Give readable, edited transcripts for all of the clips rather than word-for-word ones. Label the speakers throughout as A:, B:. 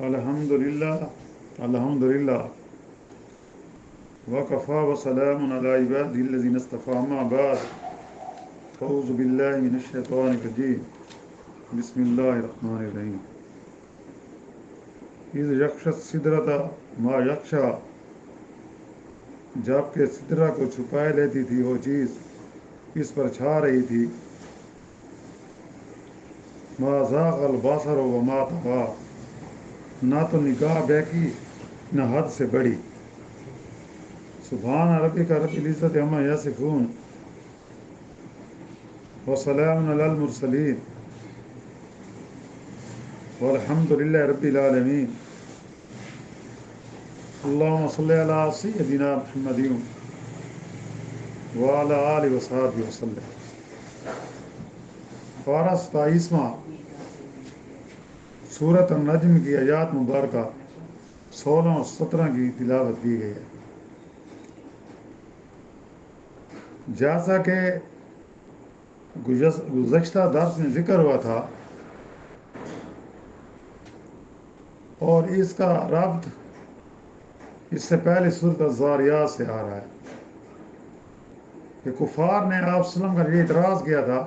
A: الحمدللہ الحمدللہ وکفا وسلام علی عبادہ الذین اصطفی اما بعد اعوذ باللہ من الشیطان الرجیم بسم اللہ الرحمن الرحیم اذ یغشی السدرۃ ما یغشی جب کہ سدرہ کو چھپائے لیتی تھی وہ چیز اس پر چھا رہی تھی ما زاغ البصر وما طغی نہ تو نگاہ بہکی نہ حد سے بڑھی سبحان ربک رب العزت عما یصفون وسلام علی المرسلین والحمد للہ رب العالمین اللہم صلی علی سیدنا محمد وعلی آلہ وصحبہ وسلم۔ پارہ 27واں سورۃ النجم کی آیات مبارکہ 16 اور 17 کی تلاوت کی گئی ہے۔ جیسا کہ گزشتہ درس میں ذکر ہوا تھا اور اس کا ربط اس سے پہلے سورۃ الذاریات سے آ رہا ہے کہ کفار نے آپ صلی اللہ علیہ وسلم کا یہ اعتراض کیا تھا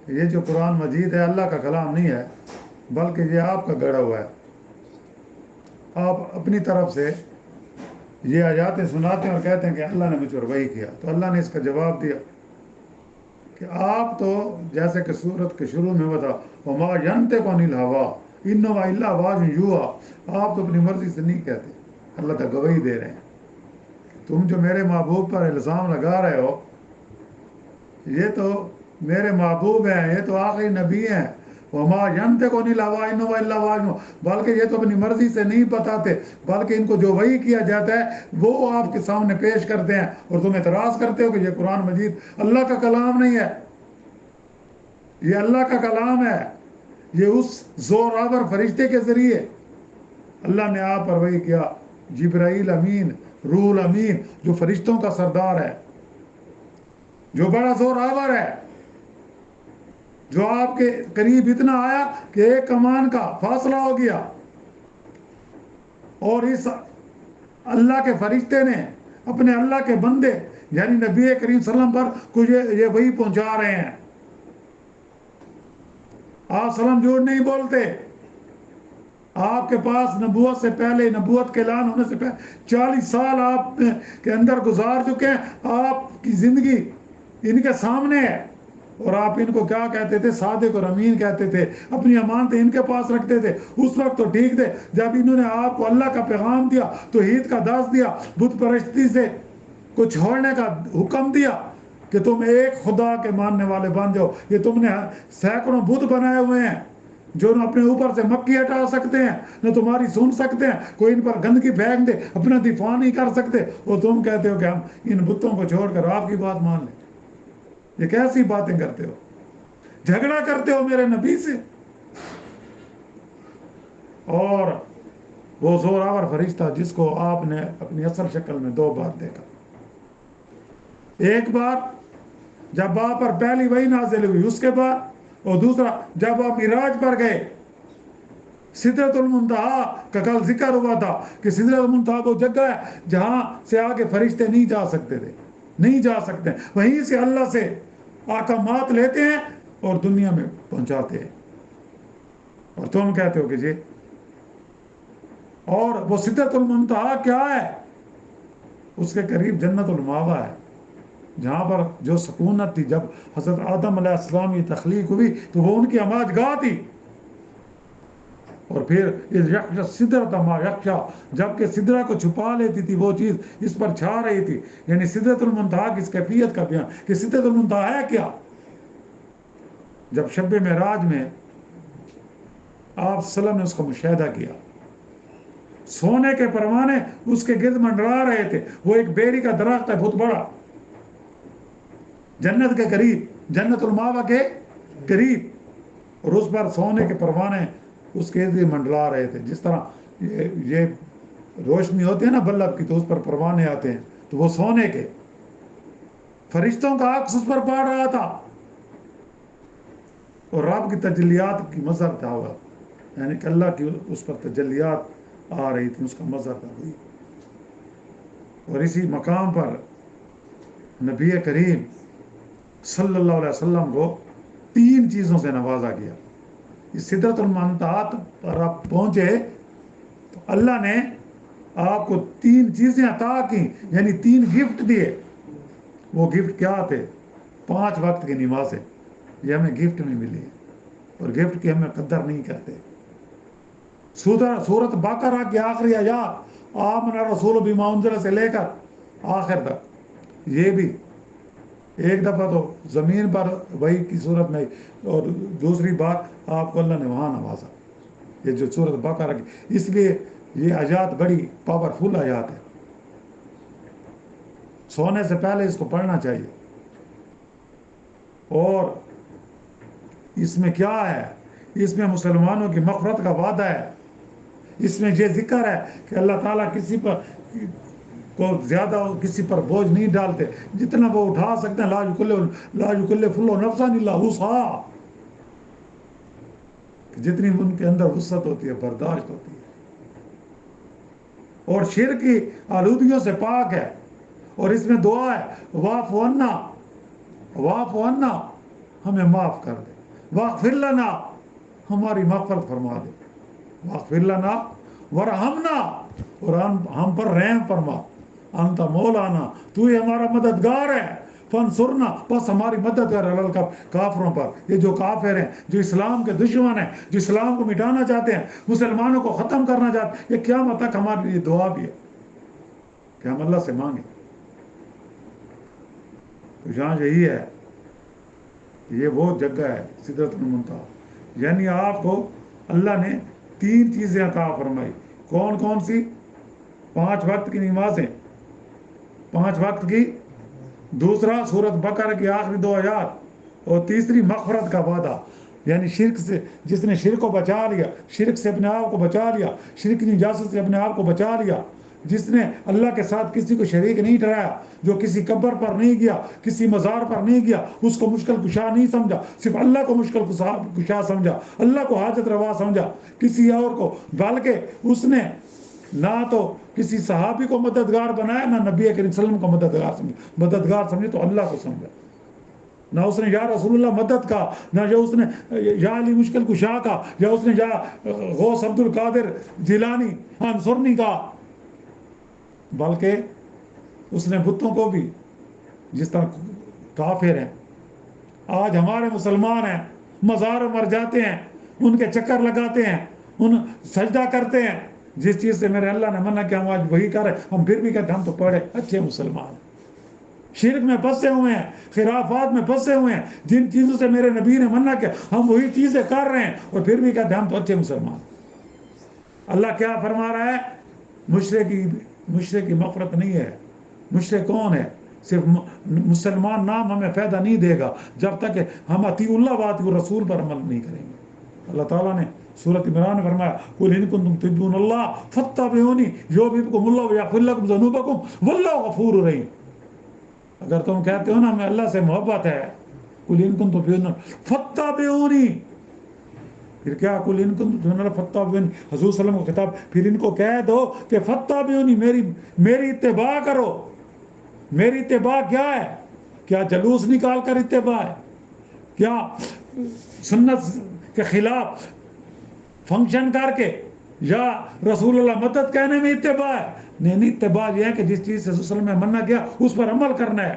A: کہ یہ جو قرآن مجید ہے اللہ کا کلام نہیں ہے بلکہ یہ آپ کا گڑھا ہوا ہے، آپ اپنی طرف سے یہ آیاتیں سناتے ہیں اور کہتے ہیں کہ اللہ نے مجھ پر وحی کیا۔ تو اللہ نے اس کا جواب دیا کہ آپ تو جیسے کہ سورت کے شروع میں ہوا تھا وما ینطق عن الہویٰ ان هو الا وحی یوحیٰ، آپ تو اپنی مرضی سے نہیں کہتے، اللہ تعالیٰ گواہی دے رہے ہیں۔ تم جو میرے محبوب پر الزام لگا رہے ہو یہ تو میرے محبوب ہیں، یہ تو آخری نبی ہیں، وما ینطق عن الہویٰ ان هو الا وحی یوحیٰ، بلکہ یہ تو اپنی مرضی سے نہیں بتاتے بلکہ ان کو جو وحی کیا جاتا ہے وہ آپ کے سامنے پیش کرتے ہیں، اور تم اعتراض کرتے ہو کہ یہ قرآن مجید اللہ کا کلام نہیں ہے۔ یہ اللہ کا کلام ہے، یہ اس زور آور فرشتے کے ذریعے اللہ نے آپ پر وحی کیا، جبرائیل امین، روح الامین جو فرشتوں کا سردار ہے، جو بڑا زور آور ہے، جو آپ کے قریب اتنا آیا کہ ایک کمان کا فاصلہ ہو گیا، اور اس اللہ کے فرشتے نے اپنے اللہ کے بندے یعنی نبی کریم صلی اللہ علیہ وسلم پر کچھ یہ وحی پہنچا رہے ہیں۔ آپ صلی اللہ علیہ وسلم جھوٹ نہیں بولتے، آپ کے پاس نبوت سے پہلے، نبوت کے اعلان ہونے سے پہلے 40 سال آپ کے اندر گزار چکے ہیں، آپ کی زندگی ان کے سامنے ہے، اور آپ ان کو کیا کہتے تھے؟ صادق اور امین کہتے تھے، اپنی امانتیں ان کے پاس رکھتے تھے۔ اس وقت تو ٹھیک تھے، جب انہوں نے آپ کو اللہ کا پیغام دیا، توحید کا درس دیا، بت پرستی سے کو چھوڑنے کا حکم دیا کہ تم ایک خدا کے ماننے والے بن جاؤ، یہ تم نے سینکڑوں بت بنائے ہوئے ہیں جو نہ اپنے اوپر سے مکھی ہٹا سکتے ہیں نہ تمہاری سن سکتے ہیں، کوئی ان پر گندگی پھینک دے اپنا دفاع نہیں کر سکتے، اور تم کہتے ہو کہ ہم ان بتوں کو چھوڑ کر آپ کی بات مان لیں۔ یہ کیسی باتیں کرتے ہو؟ جھگڑا کرتے ہو میرے نبی سے۔ اور وہ زور آور فرشتہ جس کو آپ نے اپنی اصل شکل میں 2 بار دیکھا، ایک بار جب آپ پر پہلی وحی نازل ہوئی، اس کے بعد، اور دوسرا جب آپ معراج پر گئے، سدرۃ المنتہا کا کل ذکر ہوا تھا کہ سدرۃ المنتہا وہ جگہ ہے جہاں سے آگے فرشتے نہیں جا سکتے تھے، نہیں جا سکتے، وہیں سے اللہ سے احکامات لیتے ہیں اور دنیا میں پہنچاتے ہیں، اور تم کہتے ہو کہ جی۔ اور وہ سدرۃ المنتہا کیا ہے؟ اس کے قریب جنت المأویٰ ہے، جہاں پر جو سکونت تھی جب حضرت آدم علیہ السلام کی تخلیق ہوئی تو وہ ان کی اماج گاہ تھی۔ اور پھر سدرۃ ما یغشی، جب کہ سدرہ کو چھپا لیتی تھی وہ چیز اس پر چھا رہی تھی، یعنی سدرۃ المنتہا کی اس کیفیت کا بیان کہ سدرۃ المنتہا ہے کیا۔ جب شب معراج میں آپ صلی اللہ علیہ وسلم نے اس کا مشاہدہ کیا، سونے کے پروانے اس کے گرد منڈرا رہے تھے، وہ ایک بیری کا درخت ہے بہت بڑا، جنت کے قریب، جنت المأویٰ کے قریب، اور اس پر سونے کے پروانے اس کے ارد منڈلا رہے تھے۔ جس طرح یہ روشنی ہوتی ہے نا بلب کی تو اس پر پروانے آتے ہیں، تو وہ سونے کے، فرشتوں کا عکس اس پر پڑ رہا تھا، اور رب کی تجلیات کی مظہر تھا ہوا۔ یعنی کہ اللہ کی اس پر تجلیات آ رہی تھی، اس کا مظہر تھا وہی. اور اسی مقام پر نبی کریم صلی اللہ علیہ وسلم کو 3 چیزوں سے نوازا گیا. اس سدرۃ المنتہا پر آپ پہنچے تو اللہ نے آپ کو 3 چیزیں عطا کی، یعنی 3 گفٹ دیے. وہ گفٹ کیا تھے؟ 5 وقت کی نمازیں. یہ ہمیں گفٹ میں ملی ہے، اور گفٹ کی ہمیں قدر نہیں کرتے. سورۃ بقرہ کی آخری آیات آمن الرسول بما انزل سے لے کر آخر تک، یہ بھی ایک دفعہ تو زمین پر وحی کی صورت میں، اور دوسری بات آپ کو اللہ نے وہاں نوازا. یہ جو سورۃ بقرہ کی، اس لیے یہ آیات بڑی پاورفل آیات ہے. سونے سے پہلے اس کو پڑھنا چاہیے. اور اس میں کیا ہے؟ اس میں مسلمانوں کی مغفرت کا وعدہ ہے. اس میں یہ ذکر ہے کہ اللہ تعالیٰ کسی پر کو زیادہ کسی پر بوجھ نہیں ڈالتے، جتنا وہ اٹھا سکتے ہیں. لا یکلف اللہ نفسا الا وسعہا، جتنی ان کے اندر وسعت ہوتی ہے، برداشت ہوتی ہے. اور شرک کی آلودگیوں سے پاک ہے. اور اس میں دعا ہے واعف عنا، واعف عنا، ہمیں معاف کر دے. واغفر لنا، ہماری مغفرت فرما دے. واغفر لنا ورحمنا، اور ہم پر رحم فرما. انت مولانا، تو ہی ہمارا مددگار ہے. فانصرنا، بس ہماری مدد کر علی کافروں پر. یہ جو کافر ہیں، جو اسلام کے دشمن ہیں، جو اسلام کو مٹانا چاہتے ہیں، مسلمانوں کو ختم کرنا چاہتے ہیں، یہ قیامت تک ہمارے لیے دعا بھی ہے کہ ہم اللہ سے مانگیں. تو یہاں یہی ہے، یہ وہ جگہ ہے سدرۃ المنتہا. یعنی آپ کو اللہ نے 3 چیزیں عطا فرمائی. کون کون سی؟ 5 وقت کی نمازیں، 5 وقت کی. دوسرا سورۃ بقرہ کی آخری 2 آیات. اور تیسری مغفرت کا وعدہ. یعنی شرک سے، جس نے شرک کو بچا لیا، شرک سے اپنے آپ کو بچا لیا، شرک کی نجاست سے اپنے آپ کو بچا لیا، جس نے اللہ کے ساتھ کسی کو شریک نہیں ٹھہرایا، جو کسی قبر پر نہیں گیا، کسی مزار پر نہیں گیا، اس کو مشکل کشا نہیں سمجھا، صرف اللہ کو مشکل کشا سمجھا، اللہ کو حاجت روا سمجھا، کسی اور کو. بلکہ اس نے نہ تو کسی صحابی کو مددگار بنایا، نہ نبی کریم صلی اللہ علیہ وسلم کو مددگار سمجھے تو اللہ کو سمجھا. نہ اس نے یا رسول اللہ مدد کا، نہ جو اس نے یا علی مشکل کشا کا، یا اس نے یا غوث عبد القادر جیلانی انصرنی کا، بلکہ اس نے بتوں کو بھی، جس طرح کافر ہیں آج ہمارے مسلمان ہیں، مزار مر جاتے ہیں، ان کے چکر لگاتے ہیں، ان سجدہ کرتے ہیں. جس چیز سے میرے اللہ نے منع کیا ہم آج وہی کر رہے، ہم پھر بھی کہتے ہیں ہم تو پڑھے اچھے مسلمان. شرک میں پھنسے ہوئے ہیں، خرافات میں پھنسے ہوئے ہیں، جن چیزوں سے میرے نبی نے منع کیا ہم وہی چیزیں کر رہے ہیں، اور پھر بھی کہتے ہیں ہم تو اچھے مسلمان. اللہ کیا فرما رہا ہے؟ مشرک کی مغفرت نہیں ہے. مشرک کون ہے؟ صرف مسلمان نام ہمیں فائدہ نہیں دے گا جب تک کہ ہم اطیع اللہ و اطیع الرسول پر عمل نہیں کریں گے. اللہ تعالیٰ نے سورۃ عمران میں فرمایا قل ان کنتم تحبون اللہ فاتبعونی یحببکم اللہ ویغفر لکم ذنوبکم واللہ غفور رحیم. اگر تم کہتے ہو نا ہمیں اللہ سے محبت ہے، قل ان کنتم تحبون اللہ فاتبعونی، پھر کیا قل ان کنتم تحبون اللہ فاتبعونی، حضور صلی اللہ علیہ وسلم کو خطاب، پھر ان کو کہہ دو کہ فاتبعونی، میری اتباع کرو. میری اتباع کیا ہے؟ کیا جلوس نکال کر اتباع ہے؟ کیا سنت کے خلاف فنکشن کر کے یا رسول اللہ مدد کہنے میں اتباع ہے؟ نہیں، اتباع یہ ہے کہ جس چیز سے رسول صلی اللہ علیہ وسلم نے منع کیا اس پر عمل کرنا ہے،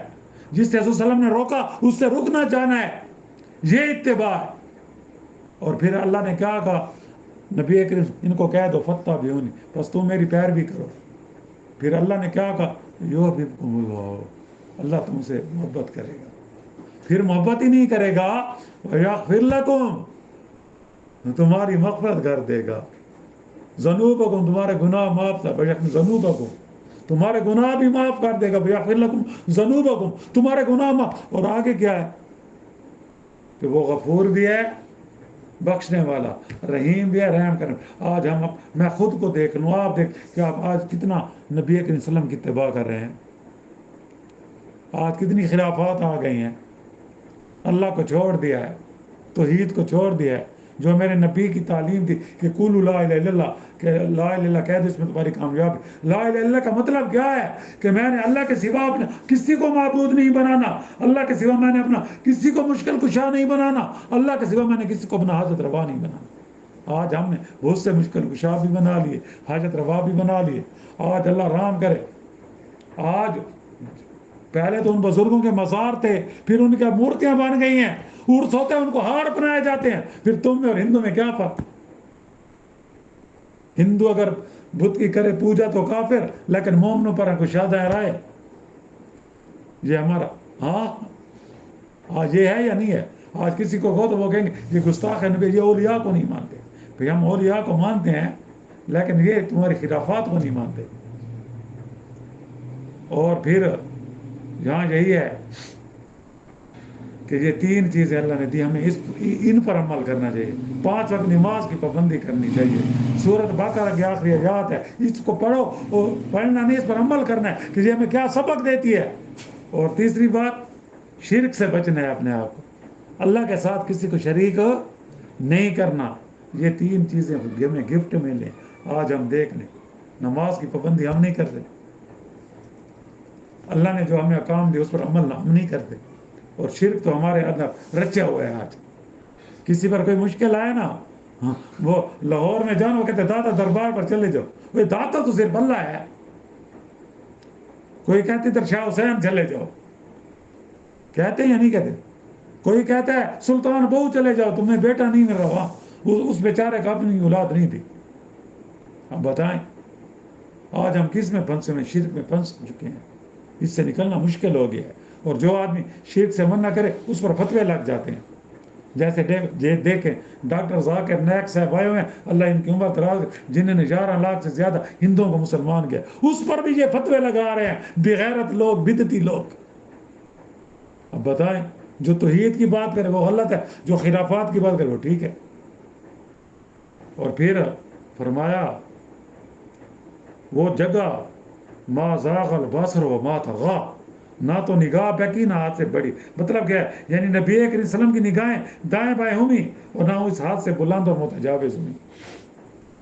A: جس سے رسول صلی اللہ علیہ وسلم نے روکا اس سے رکنا چاہنا ہے، یہ اتباع ہے. اور پھر اللہ نے کیا کہا؟ نبی کریم ان کو کہہ دو فاتبعونی، بس تم میری پیروی کرو. پھر اللہ نے کیا کہا؟ یحببکم اللہ، اللہ تم سے محبت کرے گا. پھر محبت ہی نہیں کرے گا ویغفر لکم، تمہاری مغفرت کر دے گا. ذنوبکم، تمہارے گناہ معاف کر، ذنوبکم، تمہارے گناہ بھی معاف کر دے گا. ویغفر لکم ذنوبکم، تمہارے گناہ معاف. اور آگے کیا ہے کہ وہ غفور بھی ہے، بخشنے والا، رحیم بھی ہے، رحم کرنے. آج میں خود کو دیکھ لوں، آپ دیکھ کہ آپ آج کتنا نبی کریم صلی اللہ علیہ وسلم کی اتباع کر رہے ہیں. آج کتنی خلافات آ گئی ہیں، اللہ کو چھوڑ دیا ہے، توحید کو چھوڑ دیا ہے. جو میرے نبی کی تعلیم تھی کہ قولوا لا الہ الا اللہ، کہ لا الہ الا اللہ کہہ دو، اس میں تمہاری کامیابی۔ لا الہ الا اللہ کا مطلب کیا ہے؟ کہ میں نے اللہ کے سوا اپنا کسی کو معبود نہیں بنانا، اللہ کے سوا میں نے اپنا کسی کو مشکل کشا نہیں بنانا، اللہ کے سوا میں نے کسی کو اپنا حاجت روا نہیں بنانا۔ آج ہم نے بہت سے مشکل کشا بھی بنا لیے، حاجت روا بھی بنا لیے۔ آج اللہ رحم کرے، آج پہلے تو ان بزرگوں کے مزار تھے، پھر ان کی مورتیاں بن گئی ہیں، عرس ہوتے ہیں ان کو ہار اپنائے جاتے ہیں۔ پھر تم میں اور ہندو میں کیا فرق؟ ہندو اگر بت کی کرے پوجا تو کافر، لیکن مومنوں پر کشادہ رائے، یہ ہمارا، ہاں آج یہ ہے یا نہیں ہے؟ آج کسی کو کہو تو وہ کہیں گے یہ گستاخ ہے نبی، یہ اولیاء کو نہیں مانتے۔ بھئی ہم اولیاء کو مانتے ہیں، لیکن یہ تمہاری خرافات کو نہیں مانتے۔ اور پھر یہاں یہی ہے کہ یہ تین چیزیں اللہ نے دی، ہمیں ان پر عمل کرنا چاہیے۔ 5 وقت نماز کی پابندی کرنی چاہیے۔ سورۃ بقرہ کی آخری آیات ہے، اس کو پڑھو، اور پڑھنا نہیں، اس پر عمل کرنا ہے کہ یہ ہمیں کیا سبق دیتی ہے۔ اور تیسری بات، شرک سے بچنا ہے اپنے آپ کو، اللہ کے ساتھ کسی کو شریک نہیں کرنا۔ یہ 3 چیزیں ہمیں گفٹ میں لیں۔ آج ہم دیکھ لیں، نماز کی پابندی ہم نہیں کرتے، اللہ نے جو ہمیں احکام دی اس پر عمل ہم نہیں کرتے، اور شرک تو ہمارے اندر رچا ہوا ہے۔ آج کسی پر کوئی مشکل آئے نا، وہ لاہور میں جانا، وہ کہتے دادا دربار پر چلے جاؤ، وہ داتا تو صرف اللہ ہے۔ کوئی کہتے ادھر شاہ حسین چلے جاؤ، کہتے ہیں یا نہیں کہتے؟ کوئی کہتا ہے سلطان بہو چلے جاؤ، تمہیں بیٹا نہیں مل رہا، اس بیچارے کا اپنی اولاد نہیں تھی۔ اب بتائیں آج ہم کس میں پھنسے ہوئے؟ شرک میں پھنس چکے ہیں، اس سے نکلنا مشکل ہو گیا ہے۔ اور جو آدمی شرک سے منع کرے اس پر فتوے لگ جاتے ہیں۔ جیسے دیکھیں ڈاکٹر ذاکر نائک صاحب آئے ہوئے ہیں، اللہ ان کی عمر دراز، جنہوں نے 11 لاکھ سے زیادہ ہندوؤں کو مسلمان کیا، اس پر بھی یہ فتوے لگا رہے ہیں بغیرت لوگ، بدعتی لوگ۔ اب بتائیں، جو توحید کی بات کرے وہ غلط ہے، جو خرافات کی بات کرے وہ ٹھیک ہے۔ اور پھر فرمایا وہ جگہ ما زاغ البصر وما طغى، نہ تو نگاہ بکی نہ ہاتھ سے بڑی۔ مطلب کیا ہے؟ یعنی نبی کریم صلی اللہ علیہ وسلم کی نگاہیں دائیں بائیں ہوئی، اور نہ اس ہاتھ سے بلند اور متجاوز ہوئی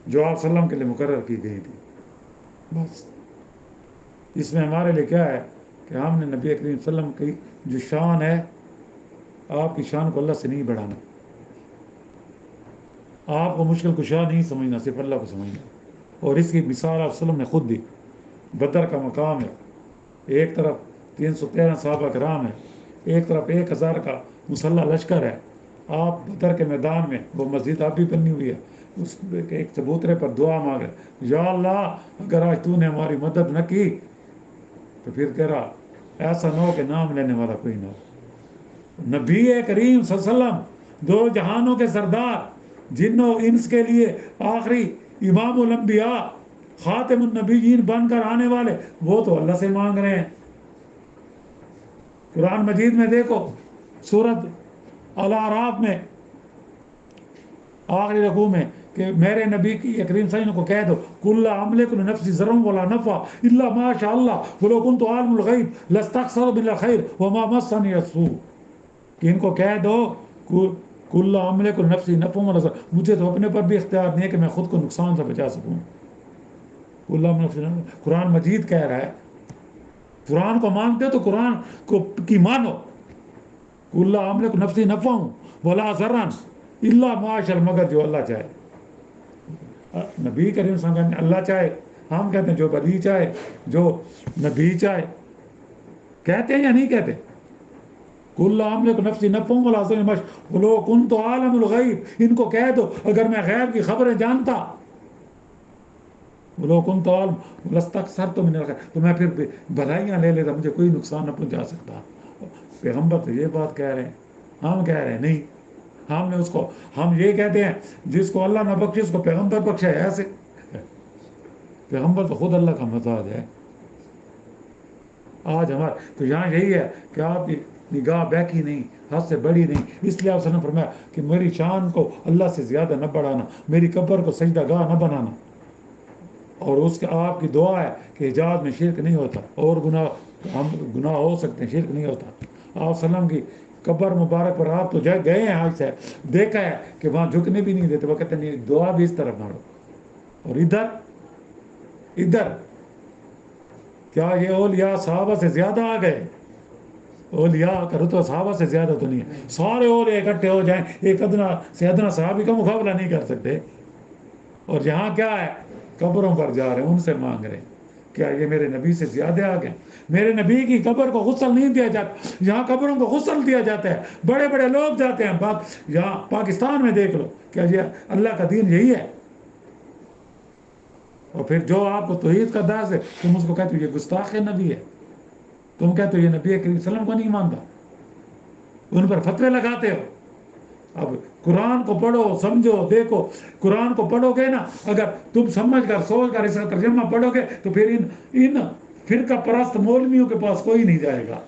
A: جو آپ صلی اللہ علیہ وسلم کے لیے مقرر کی گئی تھی۔ بس اس میں ہمارے لیے کیا ہے کہ ہم نے نبی کریم صلی اللہ علیہ وسلم کی جو شان ہے، آپ کی شان کو اللہ سے نہیں بڑھانا، آپ کو مشکل کشا نہیں سمجھنا، صرف اللہ کو سمجھنا۔ اور اس کی مثال آپ صلی اللہ علیہ وسلم نے خود دی۔ بدر کا مقام ہے، ایک طرف 313 صحابہ کرام ہے، ایک طرف 1000 کا مسلح لشکر ہے۔ آپ بدر کے میدان میں، وہ مسجد آپ بھی بنی ہوئی ہے، اس ایک چبوترے پر دعا مانگ رہے، یا اللہ اگر آج تو نے ہماری مدد نہ کی تو پھر تیرا ایسا نہ ہو کہ نام لینے والا کوئی نہ ہو۔ نبی کریم صلی اللہ علیہ وسلم 2 جہانوں کے سردار، جن و انس کے لیے آخری امام الانبیاء، خاتم النبیین بن کر آنے والے، وہ تو اللہ سے مانگ رہے ہیں۔ قرآن مجید میں دیکھو، سورۃ الاعراف میں آخری رکوع میں، کہ میرے نبی کی کریم صلی اللہ علیہ وسلم کو کہہ دو کل املک لنفسی ضرا ولا نفع الا ما شاء اللہ ولو كنت عالم الغیب لاستكثرت من الخير وما مسني السوء، کہ ان کو کہہ دو کل املک لنفسی نفع ولا ضرا، مجھے تو اپنے پر بھی اختیار نہیں ہے کہ میں خود کو نقصان سے بچا سکوں۔ قرآن مجید کہہ رہا ہے، قرآن کو مانتے ہو تو قرآن کو کی مانو۔ کل املک نفسی نفع ولا ضرا الا ما شاء اللہ، مگر جو اللہ چاہے۔ نبی کریم صلی اللہ علیہ وسلم اللہ چاہے، ہم کہتے ہیں جو بدی چاہے، جو نبی چاہے، کہتے ہیں یا نہیں کہتے؟ کل املک نفسی نفع ولا ضرا ولو كنت عالم الغیب، ان کو کہہ دو اگر میں غیب کی خبریں جانتا، ولو كنت عالم لاستكثرت من الخير، تو میں پھر بھلائیاں لے لیتا، مجھے کوئی نقصان نہ پہنچا سکتا۔ پیغمبر تو یہ بات کہہ رہے ہیں، ہم کہہ رہے ہیں نہیں، ہم نے اس کو، ہم یہ کہتے ہیں جس کو اللہ نہ بخشے اس کو پیغمبر بخشے، ایسے پیغمبر تو خود اللہ کا مزاج ہے۔ آج ہمارا تو یہاں یہی ہے کہ آپ کی نگاہ بیکی نہیں، حد سے بڑی نہیں، اس لیے آپ صلی اللہ علیہ وسلم نے فرمایا کہ میری شان کو اللہ سے زیادہ نہ بڑھانا، میری قبر کو سجدہ گاہ نہ بنانا۔ اور اس کے آپ کی دعا ہے کہ حجاز میں شرک نہیں ہوتا، اور گناہ ہو سکتے ہیں، شرک نہیں ہوتا۔ آپ صلی اللہ علیہ وسلم کی قبر مبارک پر آپ تو گئے ہیں آج سے، دیکھا ہے کہ وہاں جھکنے بھی نہیں دیتے، وہ کہتے نہیں دعا بھی اس طرف مارو. اور ادھر کیا یہ اولیاء صحابہ سے زیادہ آ گئے؟ اولیاء کا رتبہ صحابہ سے زیادہ تو نہیں ہے. سارے اولیاء اکٹھے ہو جائیں ایک ادنا سے ادنا صحابی کا مقابلہ نہیں کر سکتے. اور یہاں کیا ہے؟ قبروں پر جا رہے ہیں، ان سے مانگ رہے ہیں. کیا یہ میرے نبی سے زیادہ آ گئے؟ میرے نبی کی قبر کو غسل نہیں دیا جاتا، یہاں قبروں کو غسل دیا جاتا ہے. بڑے بڑے لوگ جاتے ہیں یہاں پاکستان میں دیکھ لو، کیا یہ اللہ کا دین یہی ہے؟ اور پھر جو آپ کو توحید کا درس ہے تم اس کو کہتے ہو یہ گستاخ نبی ہے. تم کہتے ہو یہ نبی کریم صلی اللہ علیہ وسلم کو نہیں مانتا، ان پر فتوے لگاتے ہو. اب قرآن کو پڑھو، سمجھو، دیکھو. قرآن کو پڑھو گے نا، اگر تم سمجھ کر سوچ کر اس کا ترجمہ پڑھو گے تو پھر ان فرقہ پرست مولویوں کے پاس کوئی نہیں جائے گا.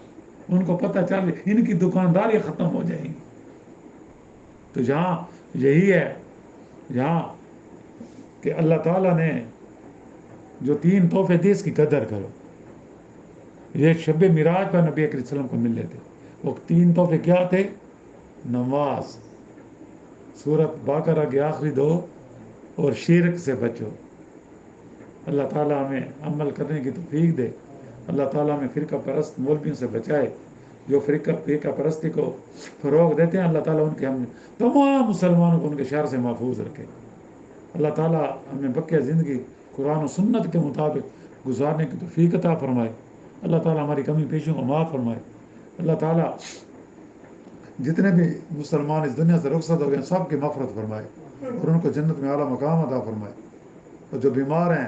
A: ان کو پتہ چل ان کی دکانداری ختم ہو جائیں گی. تو جہاں یہی ہے، یہاں کہ اللہ تعالیٰ نے جو 3 تحفے دیے اس کی قدر کرو. یہ شب معراج پر نبی کریم صلی اللہ علیہ وسلم کو ملے تھے. وہ 3 تحفے کیا تھے؟ نماز، سورۃ بقرہ کے آخری 2، اور شرک سے بچو. اللہ تعالیٰ ہمیں عمل کرنے کی توفیق دے. اللہ تعالیٰ ہمیں فرقہ پرست مولویوں سے بچائے جو فرقہ پرستی کو فروغ دیتے ہیں. اللہ تعالیٰ ان کے ہم تمام مسلمانوں کو ان کے شر سے محفوظ رکھے. اللہ تعالیٰ ہمیں بقیہ زندگی قرآن و سنت کے مطابق گزارنے کی توفیق عطا فرمائے. اللہ تعالیٰ ہماری کمی پیشوں کو معاف فرمائے. اللہ تعالیٰ جتنے بھی مسلمان اس دنیا سے رخصت ہو گئے سب کی مغفرت فرمائے اور ان کو جنت میں اعلیٰ مقام عطا فرمائے. اور جو بیمار ہیں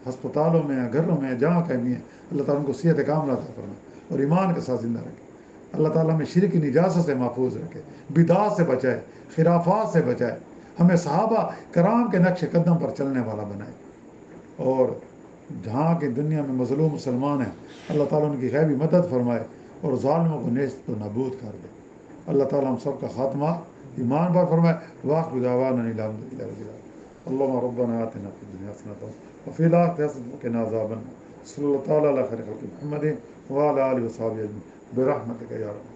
A: ہسپتالوں میں ہیں، گھروں میں ہیں، جہاں کہیں بھی ہیں، اللہ تعالیٰ ان کو صحت کاملہ عطا فرمائے اور ایمان کے ساتھ زندہ رکھے. اللہ تعالیٰ ہمیں شرک کی نجاست سے محفوظ رکھے، بدعات سے بچائے، خرافات سے بچائے. ہمیں صحابہ کرام کے نقش قدم پر چلنے والا بنائے. اور جہاں کی دنیا میں مظلوم مسلمان ہیں اللہ تعالیٰ ان کی غیبی مدد فرمائے اور ظالموں کو نیست و نابود کر دے. اللہ تعالیٰ ہم سب کا خاتمہ ایمان پر فرمائے. وآخر دعوانا الحمد للہ رب العالمین. اللهم ربنا آتنا في الدنيا حسنة وفي الآخرة حسنة وقنا عذاب النار. صلی اللہ تعالیٰ علی خیر خلق محمد وعلى آلہ وصحبہ اجمعین برحمتک یا رب.